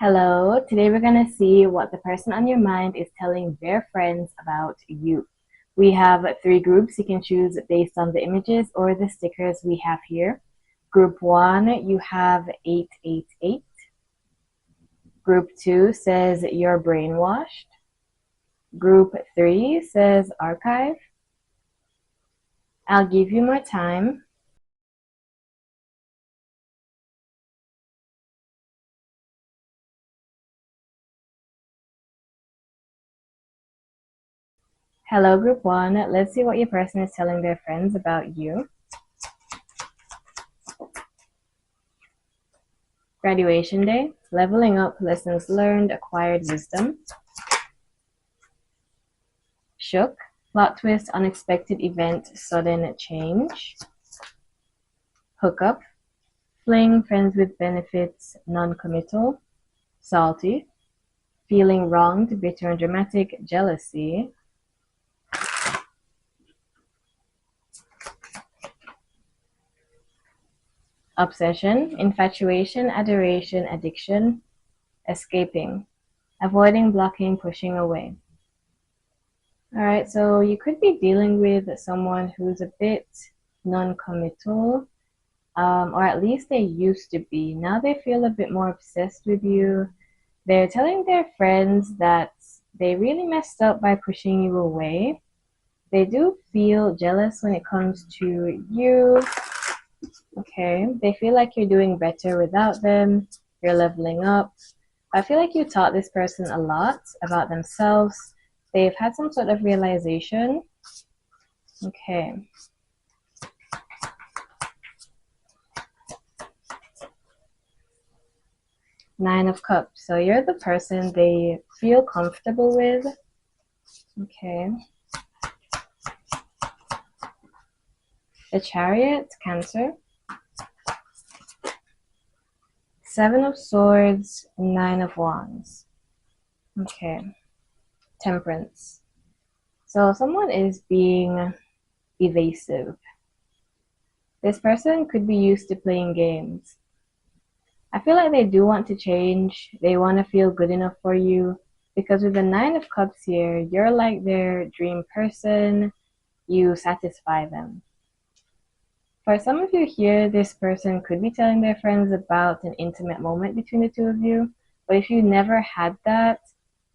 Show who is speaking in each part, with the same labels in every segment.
Speaker 1: Hello, today we're going to see what the person on your mind is telling their friends about you. We have three groups you can choose based on the images or the stickers we have here. Group 1, you have 888. Group 2 says you're brainwashed. Group 3 says archive. I'll give you more time. Hello, Group 1. Let's see what your person is telling their friends about you. Graduation day, leveling up, lessons learned, acquired wisdom. Shook, plot twist, unexpected event, sudden change. Hookup, fling, friends with benefits, non-committal. Salty, feeling wronged, bitter and dramatic, jealousy. Obsession, infatuation, adoration, addiction. Escaping, avoiding, blocking, pushing away. All right, so you could be dealing with someone who's a bit non-committal, or at least they used to be. Now they feel a bit more obsessed with you. They're telling their friends that they really messed up by pushing you away. They do feel jealous when it comes to you. Okay, they feel like you're doing better without them. You're leveling up. I feel like you taught this person a lot about themselves. They've had some sort of realization. Okay. Nine of Cups. So you're the person they feel comfortable with. Okay. The Chariot, Cancer. Seven of Swords, Nine of Wands. Okay. Temperance. So someone is being evasive. This person could be used to playing games. I feel like they do want to change. They want to feel good enough for you. Because with the Nine of Cups here, you're like their dream person. You satisfy them. For some of you here, this person could be telling their friends about an intimate moment between the two of you. But if you never had that,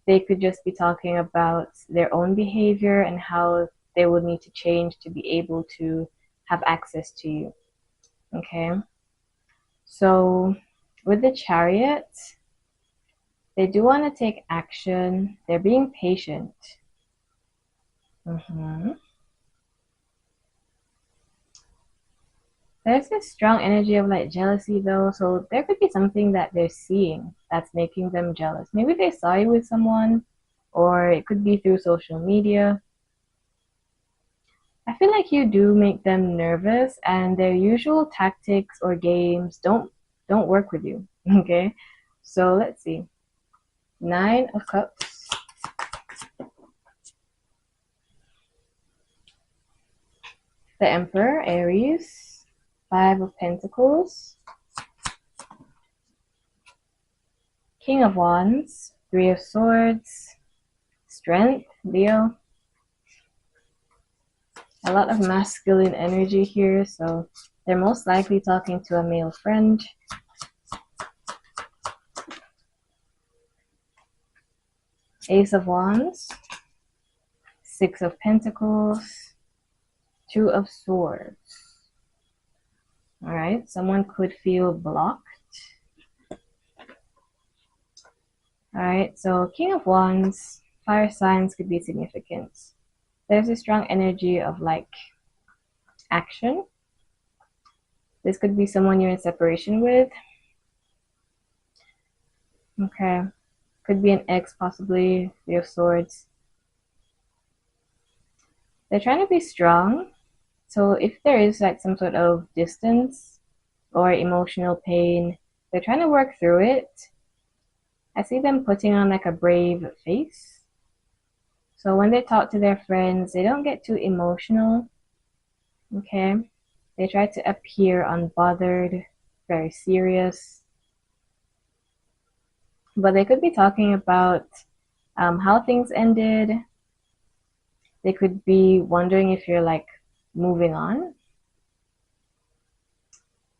Speaker 1: they could just be talking about their own behavior and how they would need to change to be able to have access to you. Okay? So with the Chariot, they do want to take action. They're being patient. There's this strong energy of like jealousy though, so there could be something that they're seeing that's making them jealous. Maybe they saw you with someone, or it could be through social media. I feel like you do make them nervous, and their usual tactics or games don't work with you. Okay, so let's see. Nine of Cups. The Emperor, Aries. Five of Pentacles. King of Wands. Three of Swords. Strength, Leo. A lot of masculine energy here, so they're most likely talking to a male friend. Ace of Wands. Six of Pentacles. Two of Swords. All right, someone could feel blocked. All right, so King of Wands, fire signs could be significant. There's a strong energy of like action. This could be someone you're in separation with. Okay, could be an ex, possibly. Three of Swords. They're trying to be strong. So if there is like some sort of distance or emotional pain, they're trying to work through it. I see them putting on like a brave face. So when they talk to their friends, they don't get too emotional. Okay? They try to appear unbothered, very serious. But they could be talking about how things ended. They could be wondering if you're like moving on.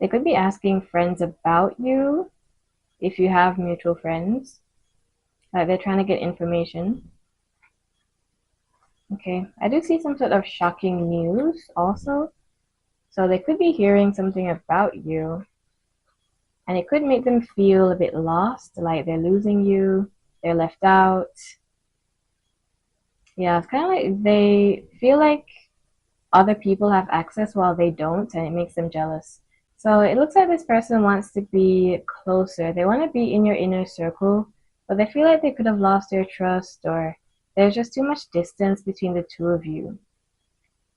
Speaker 1: They could be asking friends about you if you have mutual friends. Like they're trying to get information. Okay, I do see some sort of shocking news also. So they could be hearing something about you, and it could make them feel a bit lost, like they're losing you, they're left out. Yeah, it's kind of like they feel like other people have access while they don't, and it makes them jealous. So it looks like this person wants to be closer. They want to be in your inner circle, but they feel like they could have lost their trust, or there's just too much distance between the two of you.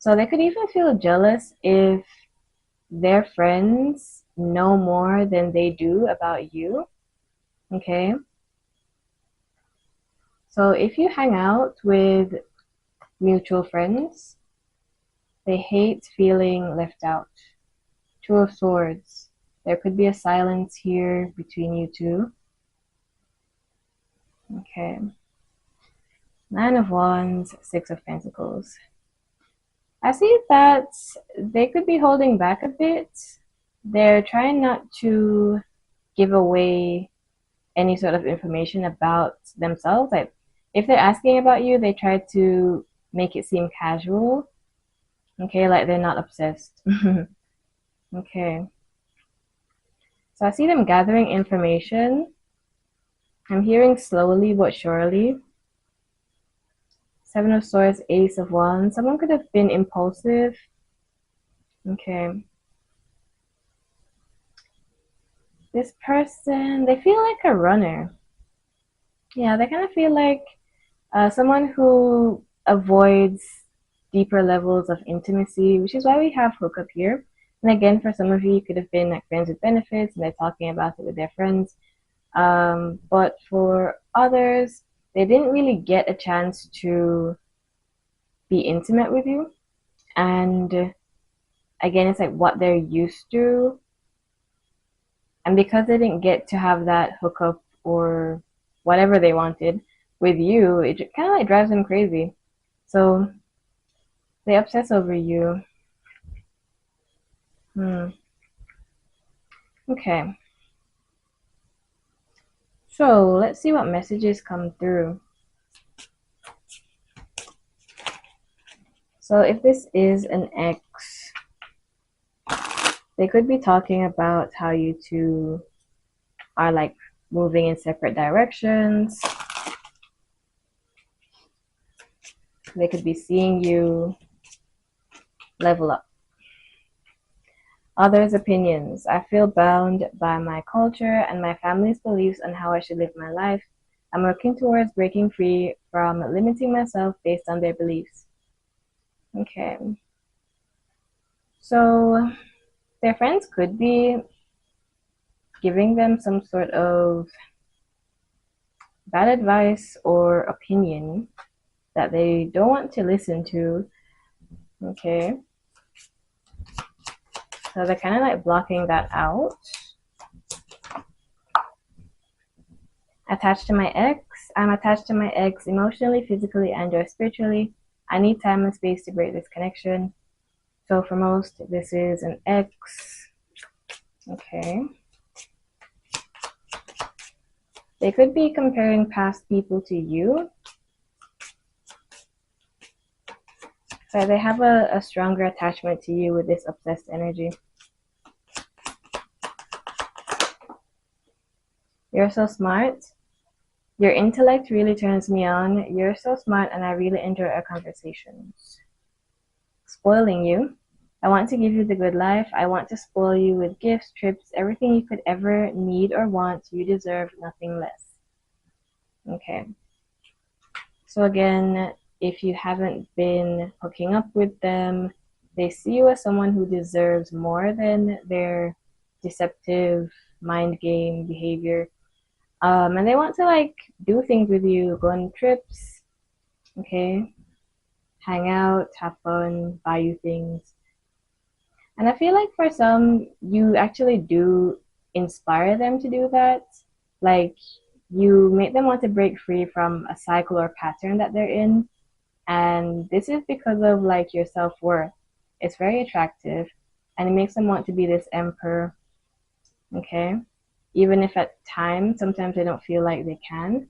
Speaker 1: So they could even feel jealous if their friends know more than they do about you. Okay? So if you hang out with mutual friends, they hate feeling left out. Two of Swords. There could be a silence here between you two. Okay. Nine of Wands, Six of Pentacles. I see that they could be holding back a bit. They're trying not to give away any sort of information about themselves. Like if they're asking about you, they try to make it seem casual. Okay, like they're not obsessed. Okay. So I see them gathering information. I'm hearing slowly but surely. Seven of Swords, Ace of Wands. Someone could have been impulsive. Okay. This person, they feel like a runner. Yeah, they kind of feel like someone who avoids deeper levels of intimacy, which is why we have hookup here. And again, for some of you, you could have been like friends with benefits and they're talking about it with their friends. But for others, they didn't really get a chance to be intimate with you. And again, it's like what they're used to. And because they didn't get to have that hookup or whatever they wanted with you, it kind of like drives them crazy. So they obsess over you. Okay. So let's see what messages come through. So if this is an ex, they could be talking about how you two are like moving in separate directions. They could be seeing you level up. Others' opinions. I feel bound by my culture and my family's beliefs on how I should live my life. I'm working towards breaking free from limiting myself based on their beliefs. Okay. So their friends could be giving them some sort of bad advice or opinion that they don't want to listen to. Okay. So they're kind of like blocking that out. Attached to my ex. I'm attached to my ex emotionally, physically, and or spiritually. I need time and space to break this connection. So for most, this is an ex. Okay. They could be comparing past people to you. So they have a stronger attachment to you with this obsessed energy. You're so smart. Your intellect really turns me on. You're so smart and I really enjoy our conversations. Spoiling you. I want to give you the good life. I want to spoil you with gifts, trips, everything you could ever need or want. You deserve nothing less. Okay. So again, if you haven't been hooking up with them, they see you as someone who deserves more than their deceptive mind game behavior. And they want to like do things with you, go on trips, okay, hang out, have fun, buy you things. And I feel like for some, you actually do inspire them to do that. Like you make them want to break free from a cycle or pattern that they're in. And this is because of like your self-worth. It's very attractive and it makes them want to be this emperor, okay? Even if at times, sometimes they don't feel like they can,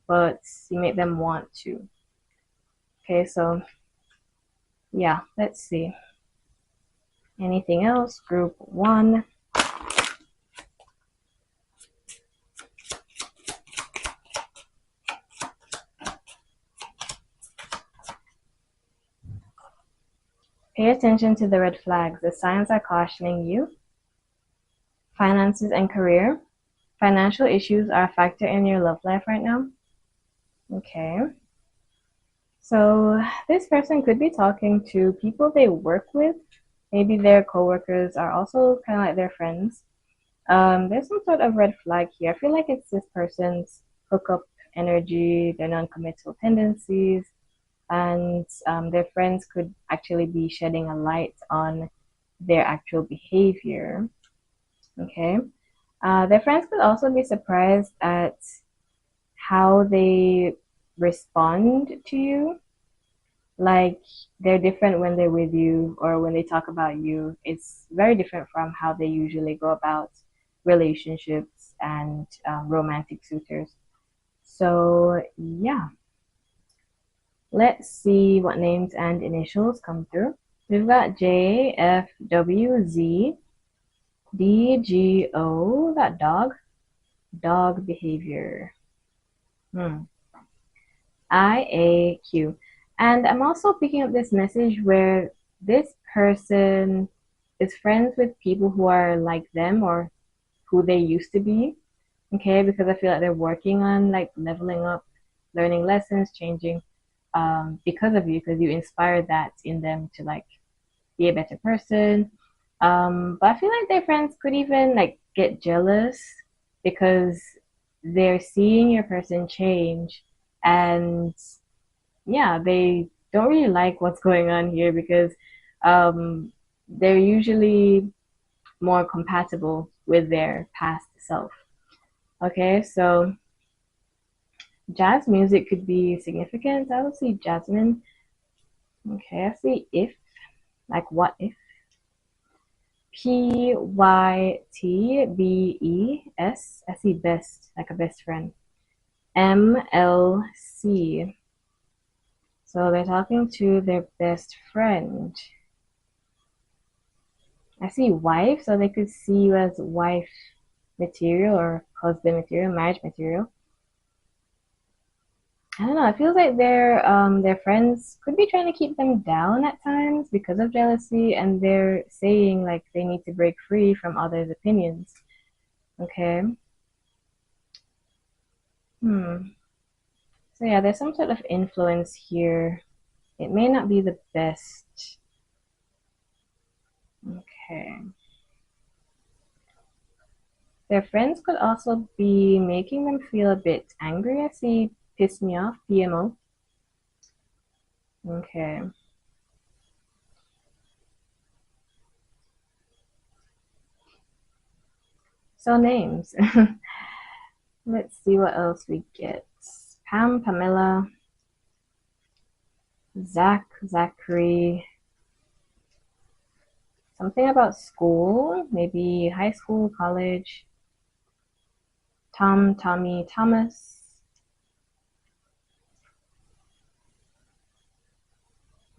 Speaker 1: but you make them want to. Okay, so yeah, let's see. Anything else? Group 1. Pay attention to the red flags. The signs are cautioning you. Finances and career. Financial issues are a factor in your love life right now. Okay. So this person could be talking to people they work with. Maybe their coworkers are also kind of like their friends. There's some sort of red flag here. I feel like it's this person's hookup energy, their non-committal tendencies, and their friends could actually be shedding a light on their actual behavior. Okay. Their friends could also be surprised at how they respond to you. Like they're different when they're with you or when they talk about you. It's very different from how they usually go about relationships and romantic suitors. So, yeah. Let's see what names and initials come through. We've got J, F, W, Z, D, G, O, that dog. Dog behavior. I, A, Q. And I'm also picking up this message where this person is friends with people who are like them or who they used to be. Okay, because I feel like they're working on like leveling up, learning lessons, changing because of you, because you inspired that in them to like be a better person. But I feel like their friends could even like get jealous because they're seeing your person change, and yeah, they don't really like what's going on here because they're usually more compatible with their past self. Okay, so jazz music could be significant. I would see Jasmine. Okay, I see if, like what if. Pytbes. I see best, like a best friend. MLC. So they're talking to their best friend. I see wife, so they could see you as wife material or husband material, marriage material. I don't know. It feels like their friends could be trying to keep them down at times because of jealousy, and they're saying like they need to break free from others' opinions. Okay. So yeah, there's some sort of influence here. It may not be the best. Okay. Their friends could also be making them feel a bit angry. I see piss me off, PMO. Okay. So names. Let's see what else we get. Pam, Pamela, Zach, Zachary. Something about school, maybe high school, college. Tom, Tommy, Thomas.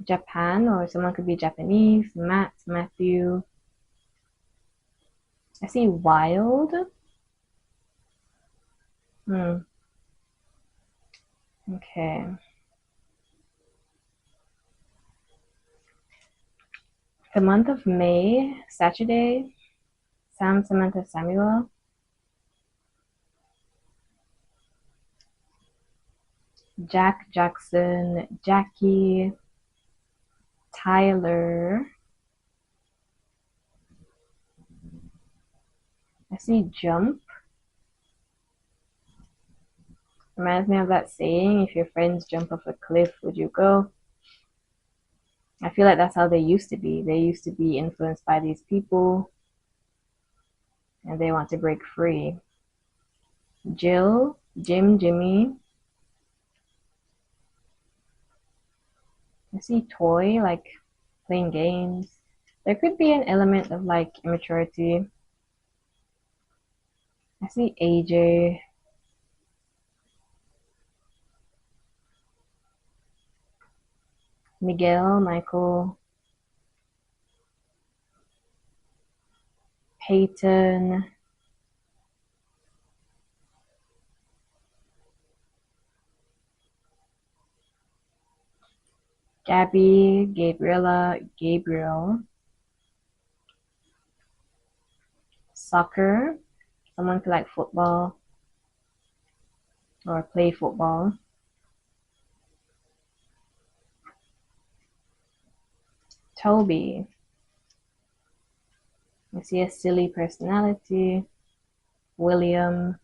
Speaker 1: Japan, or someone could be Japanese. Matt, Matthew. I see wild. Okay. The month of May, Saturday. Sam, Samantha, Samuel. Jack, Jackson, Jackie, Tyler. I see jump. Reminds me of that saying, if your friends jump off a cliff, would you go? I feel like that's how they used to be. They used to be influenced by these people and they want to break free. Jill, Jimmy. I see toy, like playing games. There could be an element of like immaturity. I see AJ. Michael, Peyton, Gabby, Gabriel, soccer, someone who like football or play football. Toby, I see a silly personality. William,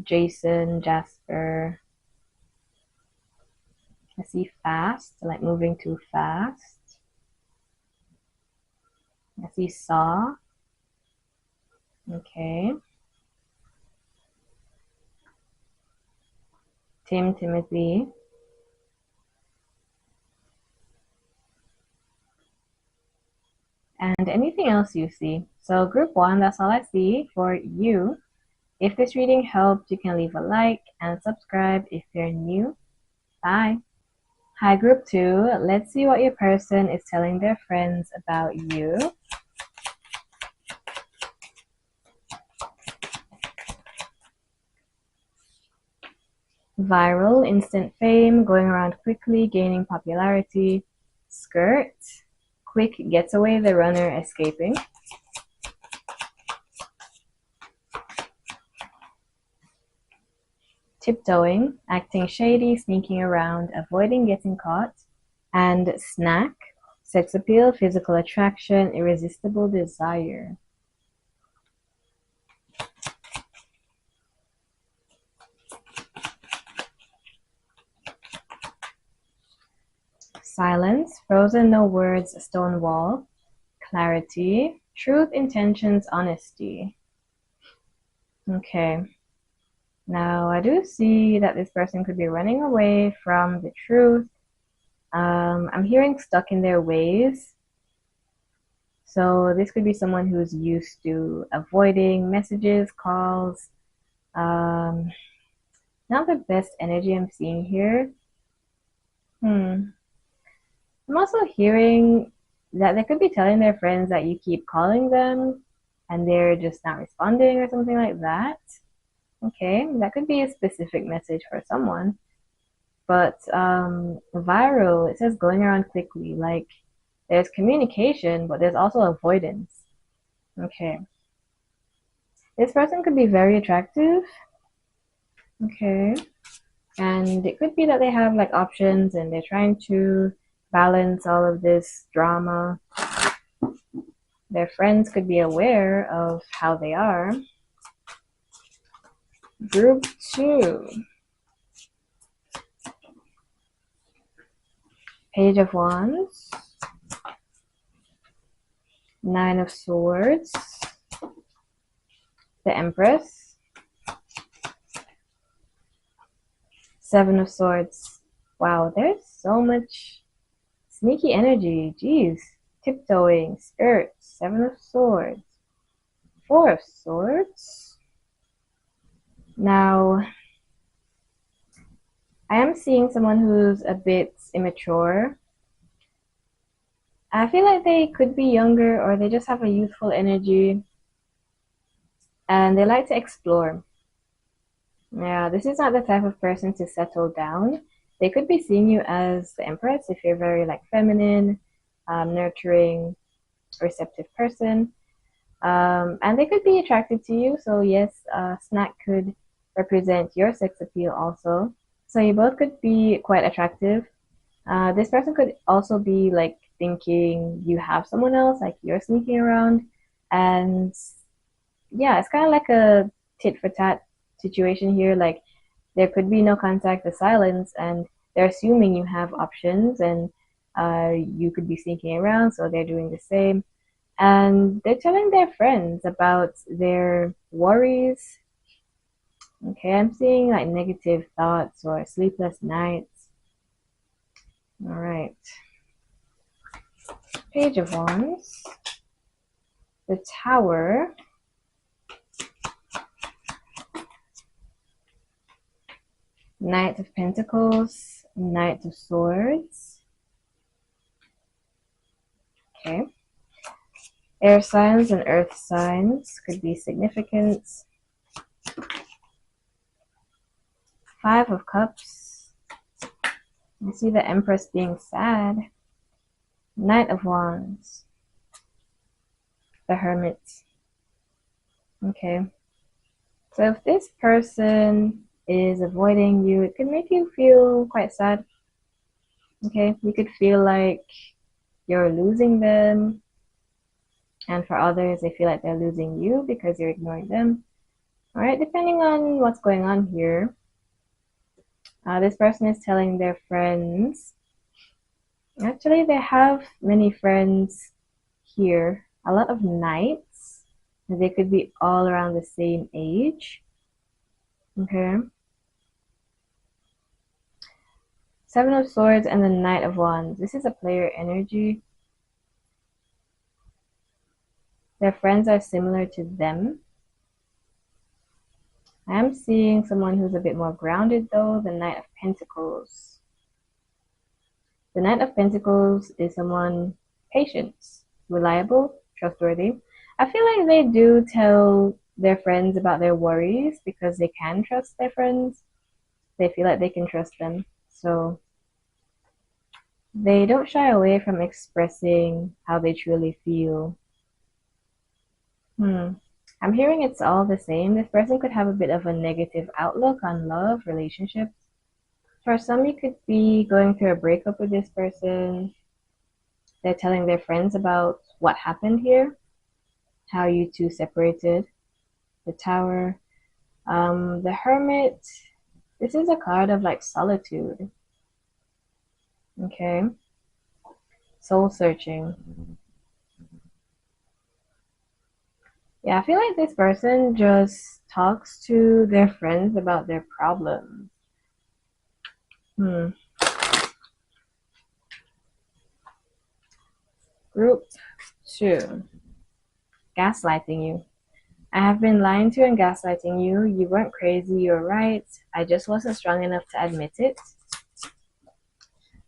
Speaker 1: Jason, Jasper. I see fast, like moving too fast. I see saw. Okay. Timothy. And anything else you see. So group 1, that's all I see for you. If this reading helped, you can leave a like and subscribe if you're new. Bye. Hi, group 2. Let's see what your person is telling their friends about you. Viral, instant fame, going around quickly, gaining popularity. Skirt, quick getaway, the runner escaping. Tiptoeing, acting shady, sneaking around, avoiding getting caught. And snack, sex appeal, physical attraction, irresistible desire. Silence, frozen, no words, stone wall. Clarity, truth, intentions, honesty. Okay. Now, I do see that this person could be running away from the truth. I'm hearing stuck in their ways. So this could be someone who's used to avoiding messages, calls. Not the best energy I'm seeing here. I'm also hearing that they could be telling their friends that you keep calling them and they're just not responding or something like that. Okay, that could be a specific message for someone. But viral, it says going around quickly. Like there's communication, but there's also avoidance. Okay. This person could be very attractive. Okay. And it could be that they have like options and they're trying to balance all of this drama. Their friends could be aware of how they are. Group 2. Page of Wands. 9 of Swords. The Empress. 7 of Swords. Wow, there's so much sneaky energy. Jeez. Tiptoeing, skirt, 7 of Swords. 4 of Swords. Now, I am seeing someone who's a bit immature. I feel like they could be younger or they just have a youthful energy and they like to explore. Yeah, this is not the type of person to settle down. They could be seeing you as the Empress if you're very like feminine, nurturing, receptive person. And they could be attracted to you. So yes, snack could represent your sex appeal also. So you both could be quite attractive. This person could also be like thinking you have someone else, like you're sneaking around. And yeah, it's kind of like a tit for tat situation here. Like there could be no contact, the silence, and they're assuming you have options and you could be sneaking around, so they're doing the same. And they're telling their friends about their worries, Okay, I'm seeing like negative thoughts or sleepless nights. All right. Page of Wands. The Tower. Knight of Pentacles. Knight of Swords. Okay. Air signs and earth signs could be significant. Five of Cups. I see the Empress being sad. Knight of Wands. The Hermit. Okay. So if this person is avoiding you, it could make you feel quite sad. Okay. You could feel like you're losing them. And for others, they feel like they're losing you because you're ignoring them. All right. Depending on what's going on here. This person is telling their friends. Actually, they have many friends here. A lot of knights. They could be all around the same age. Okay. Seven of Swords and the Knight of Wands. This is a player energy. Their friends are similar to them. I am seeing someone who's a bit more grounded though, the Knight of Pentacles. The Knight of Pentacles is someone patient, reliable, trustworthy. I feel like they do tell their friends about their worries because they can trust their friends. They feel like they can trust them. So they don't shy away from expressing how they truly feel. I'm hearing it's all the same. This person could have a bit of a negative outlook on love, relationships. For some, you could be going through a breakup with this person. They're telling their friends about what happened here, how you two separated, the Tower. The Hermit, this is a card of like solitude. Okay. Soul searching. Yeah, I feel like this person just talks to their friends about their problems. Group 2. Gaslighting you. I have been lying to you and gaslighting you. You weren't crazy, you're right. I just wasn't strong enough to admit it.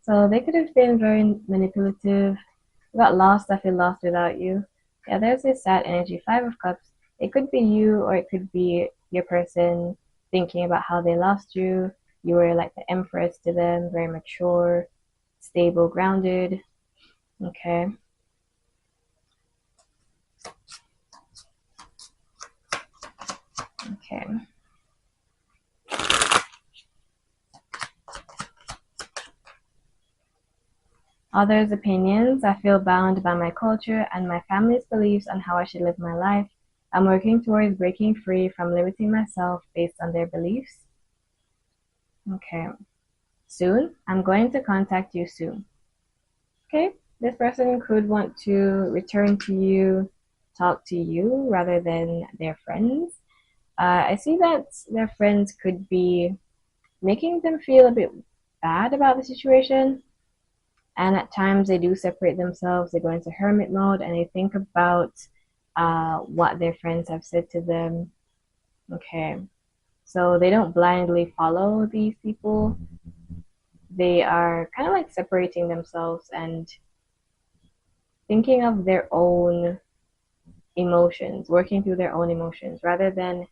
Speaker 1: So they could have been very manipulative. Got lost, I feel lost without you. Yeah, there's this sad energy. Five of Cups. It could be you or it could be your person thinking about how they lost you. You were like the Empress to them, very mature, stable, grounded. Okay. Okay. Others' opinions. I feel bound by my culture and my family's beliefs on how I should live my life. I'm working towards breaking free from limiting myself based on their beliefs. Okay. Soon. I'm going to contact you soon. Okay. This person could want to return to you, talk to you rather than their friends. I see that their friends could be making them feel a bit bad about the situation. And at times they do separate themselves. They go into hermit mode and they think about what their friends have said to them. Okay. So they don't blindly follow these people. They are kind of like separating themselves and thinking of their own emotions, working through their own emotions rather than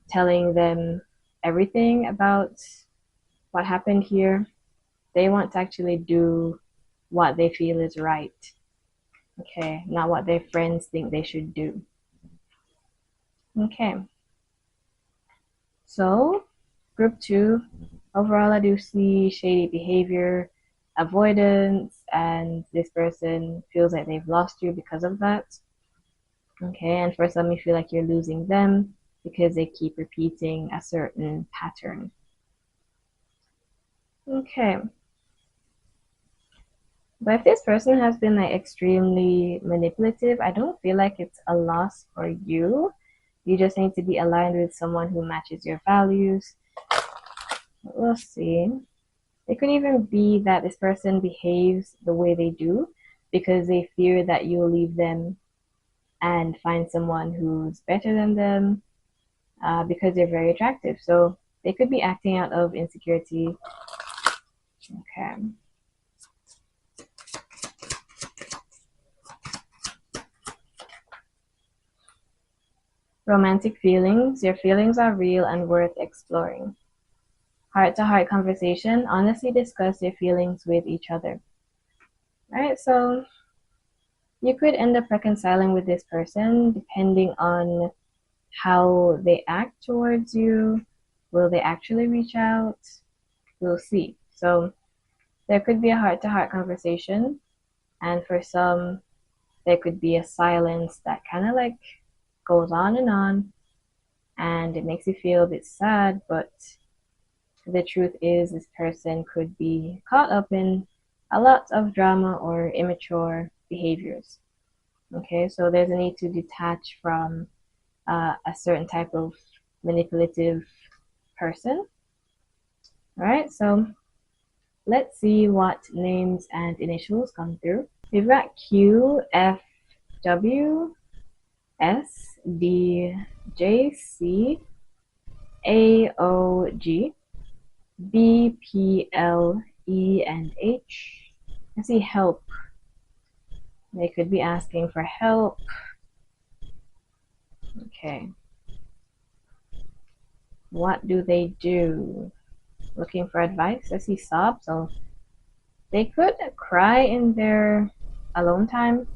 Speaker 1: telling them everything about what happened here. They want to actually do what they feel is right. Okay, not what their friends think they should do. Okay. So, group 2, overall I do see shady behavior, avoidance, and this person feels like they've lost you because of that. Okay, and for some you feel like you're losing them because they keep repeating a certain pattern. Okay. But if this person has been like extremely manipulative, I don't feel like it's a loss for you. You just need to be aligned with someone who matches your values. We'll see. It could even be that this person behaves the way they do because they fear that you'll leave them and find someone who's better than them because they're very attractive. So they could be acting out of insecurity. Okay. Romantic feelings. Your feelings are real and worth exploring. Heart-to-heart conversation. Honestly discuss your feelings with each other. Alright, so you could end up reconciling with this person depending on how they act towards you. Will they actually reach out? We'll see. So there could be a heart-to-heart conversation, and for some, there could be a silence that kind of like goes on, and it makes you feel a bit sad, but the truth is this person could be caught up in a lot of drama or immature behaviors. Okay, so there's a need to detach from a certain type of manipulative person. All right, so let's see what names and initials come through. We've got Q, F, W, S, D, J, C, A, O, G, B, P, L, E, and H. I see help. They could be asking for help. Okay. What do they do? Looking for advice? I see sob, so they could cry in their alone time.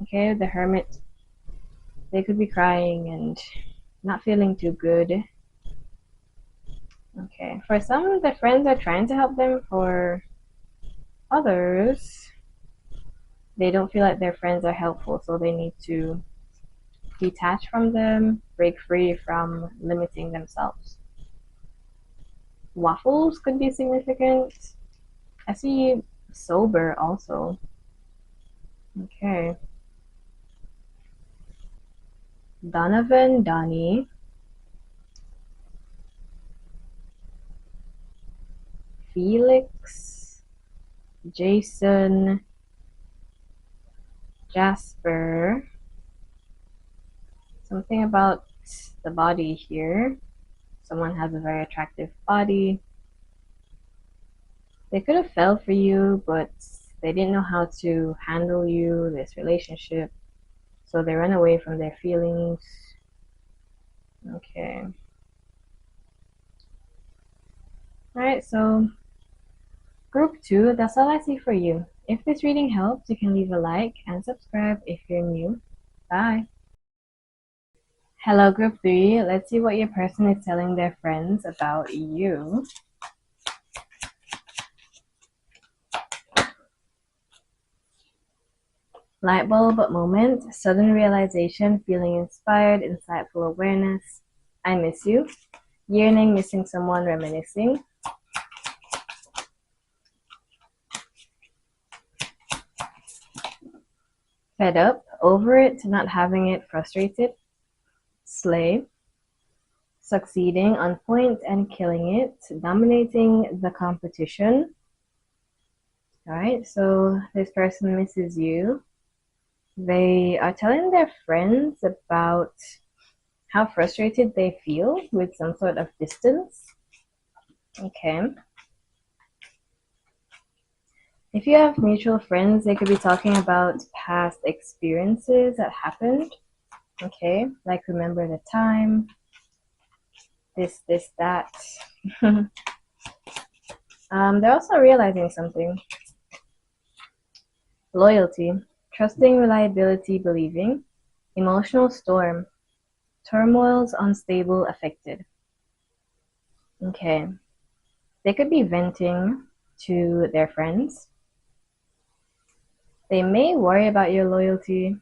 Speaker 1: Okay, the hermit. They could be crying and not feeling too good. Okay, for some, the friends are trying to help them. For others, they don't feel like their friends are helpful, so they need to detach from them, break free from limiting themselves. Waffles could be significant. I see sober also. Okay. Donovan, Donnie, Felix, Jason, Jasper. Something about the body here. Someone has a very attractive body. They could have fell for you, but they didn't know how to handle you, this relationship. So they ran away from their feelings. Okay. Alright, so group 2, that's all I see for you. If this reading helps, you can leave a like and subscribe if you're new. Bye. Hello, group 3. Let's see what your person is telling their friends about you. Light bulb moment, sudden realization, feeling inspired, insightful awareness. I miss you. Yearning, missing someone, reminiscing. Fed up, over it, not having it, frustrated. Slay. Succeeding, on point and killing it, dominating the competition. Alright, so this person misses you. They are telling their friends about how frustrated they feel with some sort of distance. Okay. If you have mutual friends, they could be talking about past experiences that happened. Okay, like remember the time, this, that. They're also realizing something. Loyalty, trusting, reliability, believing. Emotional storm, turmoils, unstable, affected. Okay, they could be venting to their friends. They may worry about your loyalty.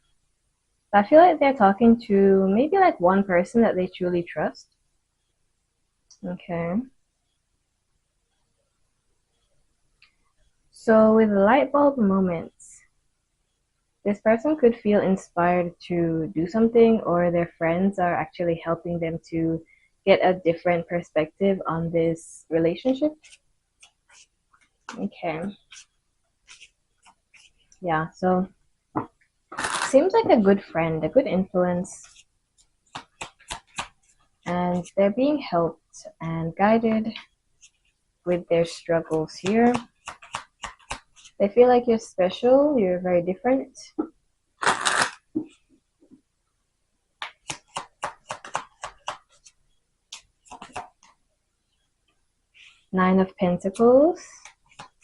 Speaker 1: I feel like they're talking to maybe like one person that they truly trust. Okay. So with light bulb moments, This person could feel inspired to do something, or their friends are actually helping them to get a different perspective on this relationship. Okay. Yeah, so seems like a good friend, a good influence, and they're being helped and guided with their struggles here. They feel like you're special, you're very different. Nine of Pentacles.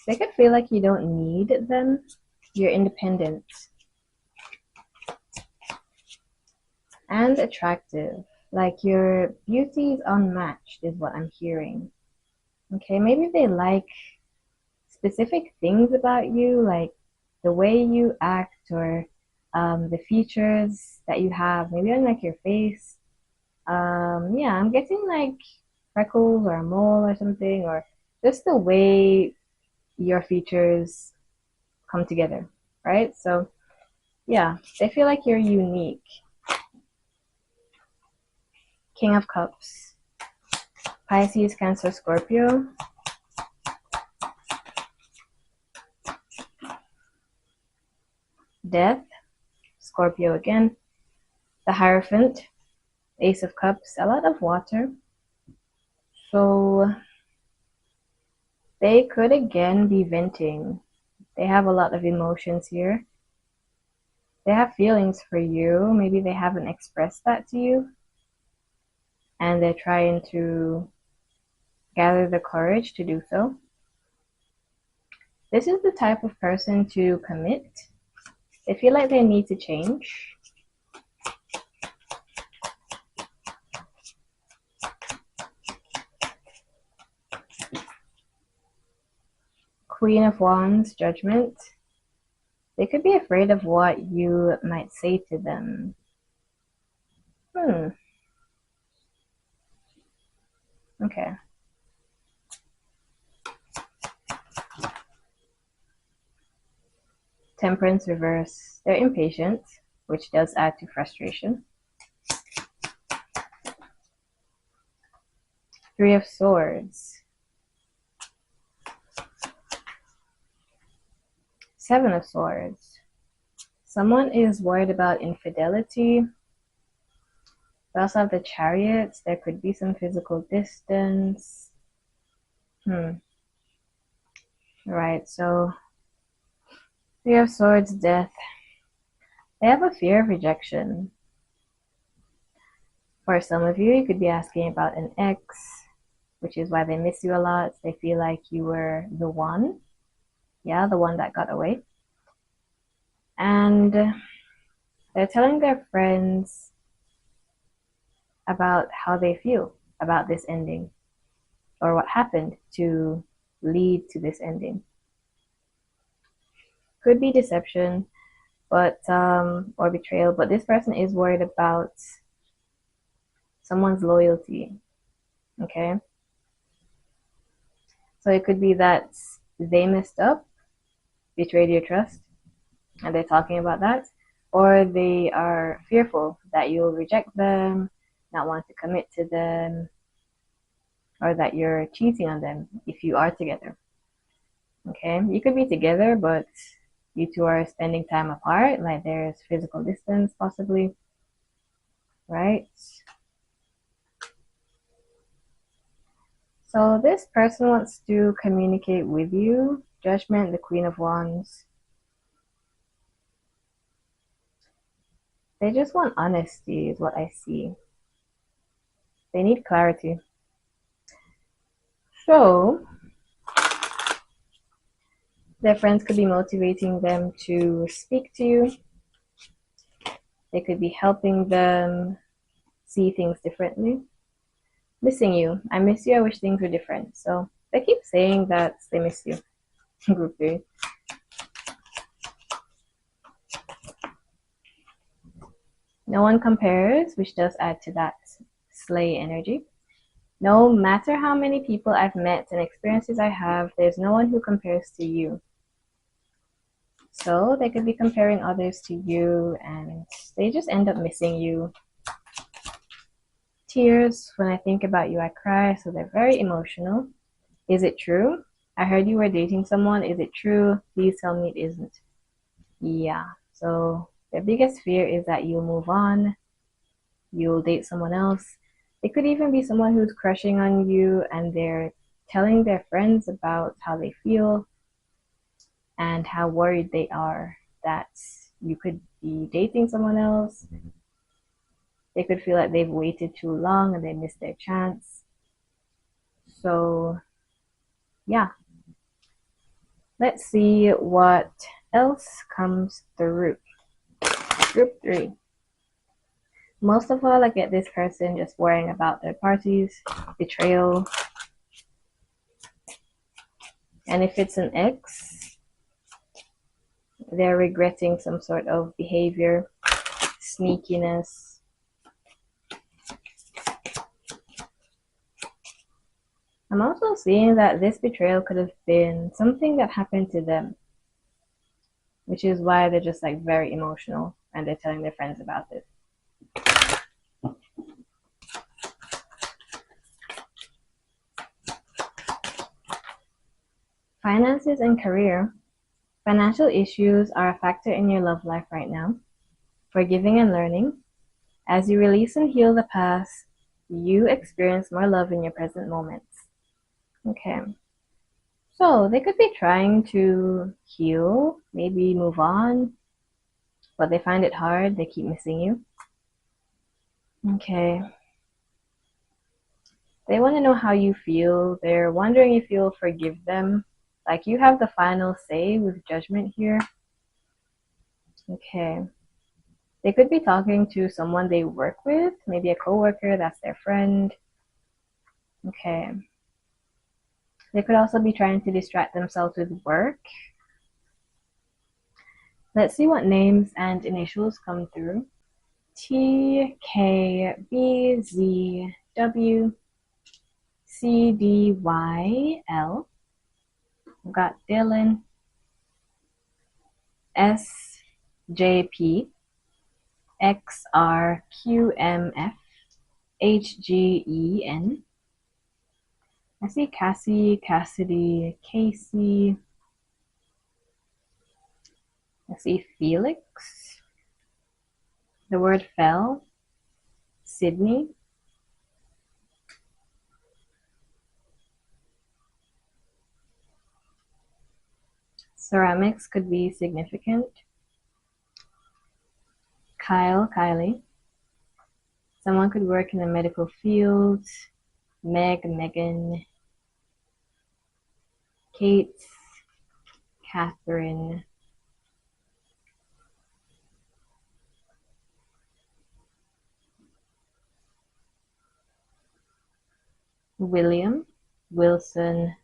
Speaker 1: They could feel like you don't need them. You're independent and attractive. Like your beauty is unmatched is what I'm hearing. Okay, maybe they like specific things about you, like the way you act, or the features that you have, maybe on like your face. Yeah, I'm getting like freckles or a mole or something, or just the way your features come together, right? So yeah, they feel like you're unique. King of Cups. Pisces, Cancer, Scorpio. Death. Scorpio again. The Hierophant. Ace of Cups. A lot of water. So they could again be venting. They have a lot of emotions here. They have feelings for you. Maybe they haven't expressed that to you. And they're trying to gather the courage to do so. This is the type of person to commit. They feel like they need to change. Queen of Wands, Judgment. They could be afraid of what you might say to them. Okay. Temperance, reverse. They're impatient, which does add to frustration. Three of Swords. Seven of Swords. Someone is worried about infidelity. We also have the Chariots. There could be some physical distance. Right, so Three of Swords, Death. They have a fear of rejection. For some of you, you could be asking about an ex, which is why they miss you a lot. They feel like you were the one. Yeah, the one that got away. And they're telling their friends about how they feel about this ending, or what happened to lead to this ending. Could be deception, but or betrayal, but this person is worried about someone's loyalty. Okay, so it could be that they messed up, betrayed your trust, and they're talking about that, or they are fearful that you'll reject them, not want to commit to them, or that you're cheating on them if you are together. Okay, you could be together, but you two are spending time apart, like there's physical distance possibly, right? So this person wants to communicate with you. Judgment, the Queen of Wands. They just want honesty is what I see. They need clarity. So their friends could be motivating them to speak to you. They could be helping them see things differently. Missing you. I miss you. I wish things were different. So they keep saying that they miss you. Group 3. No one compares, which does add to that slay energy. No matter how many people I've met and experiences I have, there's no one who compares to you. So they could be comparing others to you and they just end up missing you. Tears, when I think about you, I cry. So they're very emotional. Is it true? I heard you were dating someone. Is it true? Please tell me it isn't. Yeah. So their biggest fear is that you'll move on, you'll date someone else. It could even be someone who's crushing on you and they're telling their friends about how they feel and how worried they are that you could be dating someone else. They could feel like they've waited too long and they missed their chance. So, yeah. Let's see what else comes through. Group 3. Most of all, I get this person just worrying about third parties, betrayal. And if it's an ex, they're regretting some sort of behavior, sneakiness. I'm also seeing that this betrayal could have been something that happened to them, which is why they're just like very emotional and they're telling their friends about it. Finances and career. Financial issues are a factor in your love life right now. Forgiving and learning. As you release and heal the past, you experience more love in your present moments. Okay. So they could be trying to heal, maybe move on, but they find it hard. They keep missing you. Okay. They want to know how you feel. They're wondering if you'll forgive them. Like you have the final say with judgment here. Okay. They could be talking to someone they work with, maybe a coworker, that's their friend. Okay. They could also be trying to distract themselves with work. Let's see what names and initials come through. T, K, B, Z, W, C, D, Y, L. We've got Dylan, S, J, P, X, R, Q, M, F, H, G, E, N. I see Cassie, Cassidy, Casey. I see Felix. The word fell. Sydney. Ceramics could be significant. Kyle, Kylie. Someone could work in the medical field. Meg, Megan. Kate, Catherine. William, Wilson.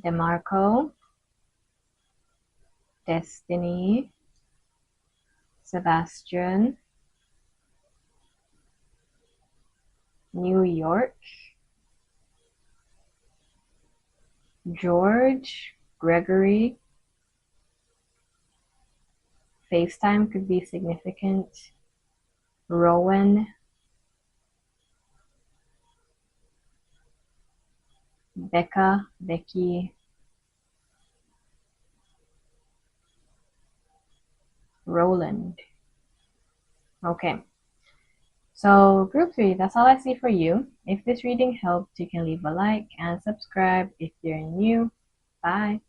Speaker 1: DeMarco, Destiny, Sebastian, New York, George, Gregory. FaceTime could be significant. Rowan, Becca, Becky, Roland. Okay. So group 3, that's all I see for you. If this reading helped, you can leave a like and subscribe if you're new. Bye.